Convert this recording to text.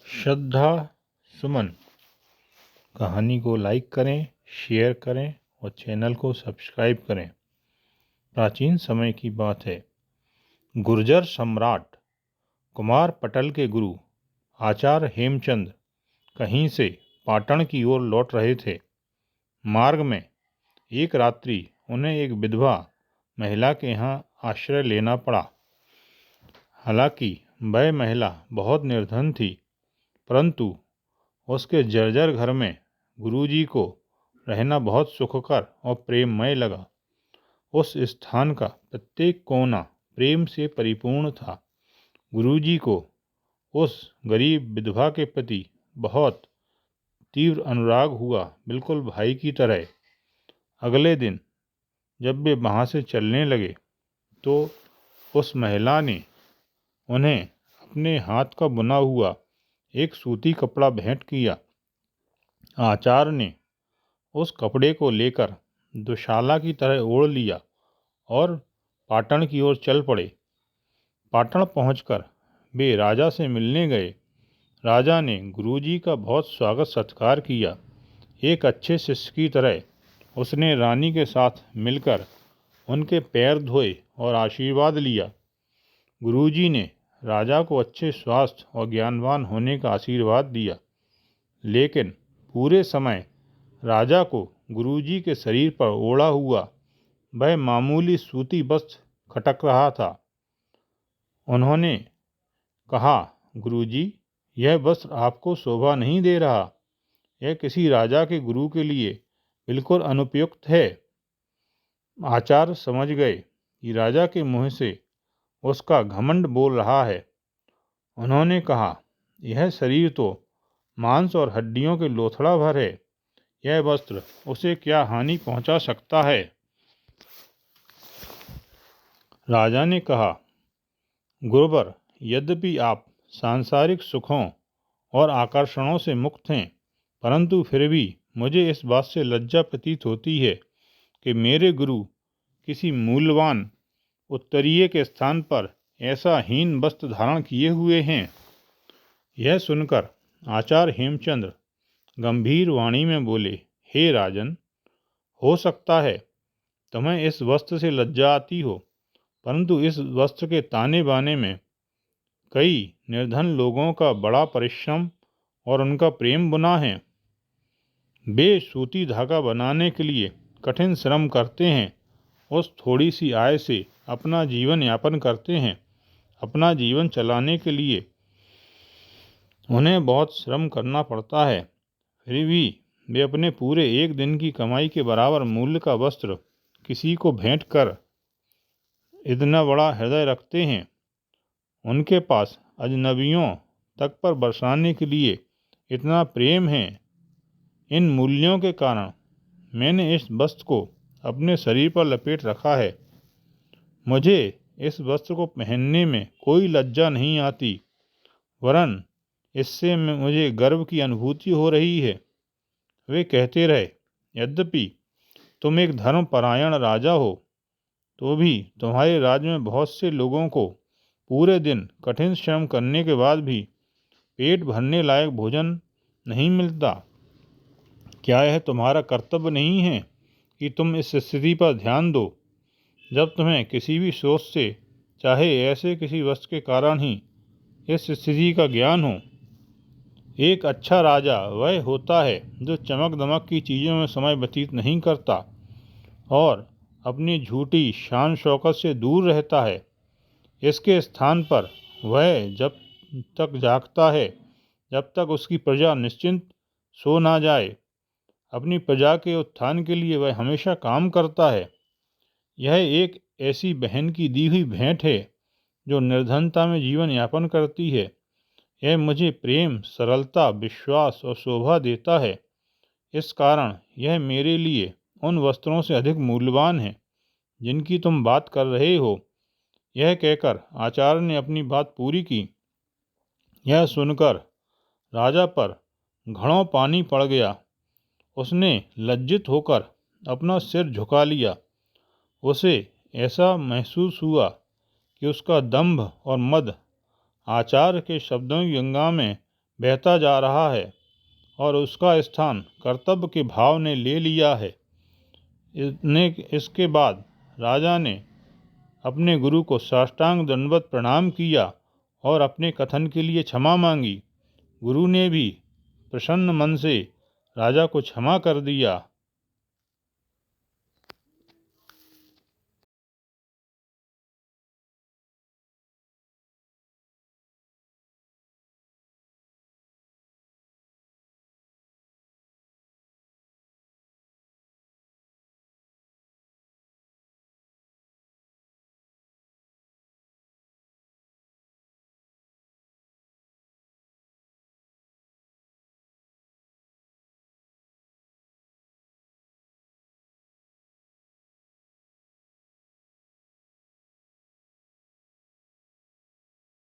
श्रद्धा सुमन। कहानी को लाइक करें, शेयर करें और चैनल को सब्सक्राइब करें। प्राचीन समय की बात है। गुर्जर सम्राट कुमार पटल के गुरु आचार्य हेमचंद कहीं से पाटन की ओर लौट रहे थे। मार्ग में एक रात्रि उन्हें एक विधवा महिला के यहाँ आश्रय लेना पड़ा। हालांकि वह महिला बहुत निर्धन थी, परंतु उसके जर्जर घर में गुरुजी को रहना बहुत सुखकर और प्रेममय लगा। उस स्थान का प्रत्येक कोना प्रेम से परिपूर्ण था। गुरुजी को उस गरीब विधवा के प्रति बहुत तीव्र अनुराग हुआ, बिल्कुल भाई की तरह। अगले दिन जब वे वहाँ से चलने लगे तो उस महिला ने उन्हें अपने हाथ का बुना हुआ एक सूती कपड़ा भेंट किया। आचार्य ने उस कपड़े को लेकर दुशाला की तरह ओढ़ लिया और पाटन की ओर चल पड़े। पाटन पहुंचकर वे राजा से मिलने गए। राजा ने गुरुजी का बहुत स्वागत सत्कार किया। एक अच्छे शिष्य की तरह उसने रानी के साथ मिलकर उनके पैर धोए और आशीर्वाद लिया। गुरुजी ने राजा को अच्छे स्वास्थ्य और ज्ञानवान होने का आशीर्वाद दिया, लेकिन पूरे समय राजा को गुरुजी के शरीर पर ओढ़ा हुआ वह मामूली सूती वस्त्र खटक रहा था। उन्होंने कहा, गुरुजी, यह वस्त्र आपको शोभा नहीं दे रहा। यह किसी राजा के गुरु के लिए बिल्कुल अनुपयुक्त है। आचार्य समझ गए कि राजा के मुँह से उसका घमंड बोल रहा है। उन्होंने कहा, यह शरीर तो मांस और हड्डियों के लोथड़ा भर है। यह वस्त्र उसे क्या हानि पहुंचा सकता है। राजा ने कहा, गुरुवर, यद्यपि आप सांसारिक सुखों और आकर्षणों से मुक्त हैं, परंतु फिर भी मुझे इस बात से लज्जा प्रतीत होती है कि मेरे गुरु किसी मूल्यवान उत्तरीय के स्थान पर ऐसा हीन वस्त्र धारण किए हुए हैं। यह सुनकर आचार्य हेमचंद्र गंभीर वाणी में बोले, हे राजन, हो सकता है तुम्हें इस वस्त्र से लज्जा आती हो, परंतु इस वस्त्र के ताने बाने में कई निर्धन लोगों का बड़ा परिश्रम और उनका प्रेम बुना है। वे सूती धागा बनाने के लिए कठिन श्रम करते हैं। उस थोड़ी सी आय से अपना जीवन यापन करते हैं। अपना जीवन चलाने के लिए उन्हें बहुत श्रम करना पड़ता है, फिर भी वे अपने पूरे एक दिन की कमाई के बराबर मूल्य का वस्त्र किसी को भेंट कर इतना बड़ा हृदय रखते हैं। उनके पास अजनबियों तक पर बरसाने के लिए इतना प्रेम है। इन मूल्यों के कारण मैंने इस वस्त्र को अपने शरीर पर लपेट रखा है। मुझे इस वस्त्र को पहनने में कोई लज्जा नहीं आती, वरन इससे मुझे गर्व की अनुभूति हो रही है। वे कहते रहे, यद्यपि तुम एक धर्मपरायण राजा हो, तो भी तुम्हारे राज्य में बहुत से लोगों को पूरे दिन कठिन श्रम करने के बाद भी पेट भरने लायक भोजन नहीं मिलता। क्या यह तुम्हारा कर्तव्य नहीं है कि तुम इस स्थिति पर ध्यान दो, जब तुम्हें किसी भी सोच से, चाहे ऐसे किसी वस्तु के कारण ही, इस स्थिति का ज्ञान हो। एक अच्छा राजा वह होता है जो चमक दमक की चीज़ों में समय व्यतीत नहीं करता और अपनी झूठी शान शौकत से दूर रहता है। इसके स्थान पर वह जब तक जागता है, जब तक उसकी प्रजा निश्चिंत सो ना जाए, अपनी प्रजा के उत्थान के लिए वह हमेशा काम करता है। यह एक ऐसी बहन की दी हुई भेंट है जो निर्धनता में जीवन यापन करती है। यह मुझे प्रेम, सरलता, विश्वास और शोभा देता है। इस कारण यह मेरे लिए उन वस्त्रों से अधिक मूल्यवान है जिनकी तुम बात कर रहे हो। यह कहकर आचार्य ने अपनी बात पूरी की। यह सुनकर राजा पर घड़ों पानी पड़ गया। उसने लज्जित होकर अपना सिर झुका लिया। उसे ऐसा महसूस हुआ कि उसका दंभ और मद आचार्य के शब्दों की गंगा में बहता जा रहा है और उसका स्थान कर्तव्य के भाव ने ले लिया है। इसके बाद राजा ने अपने गुरु को साष्टांग दंडवत प्रणाम किया और अपने कथन के लिए क्षमा मांगी। गुरु ने भी प्रसन्न मन से राजा को क्षमा कर दिया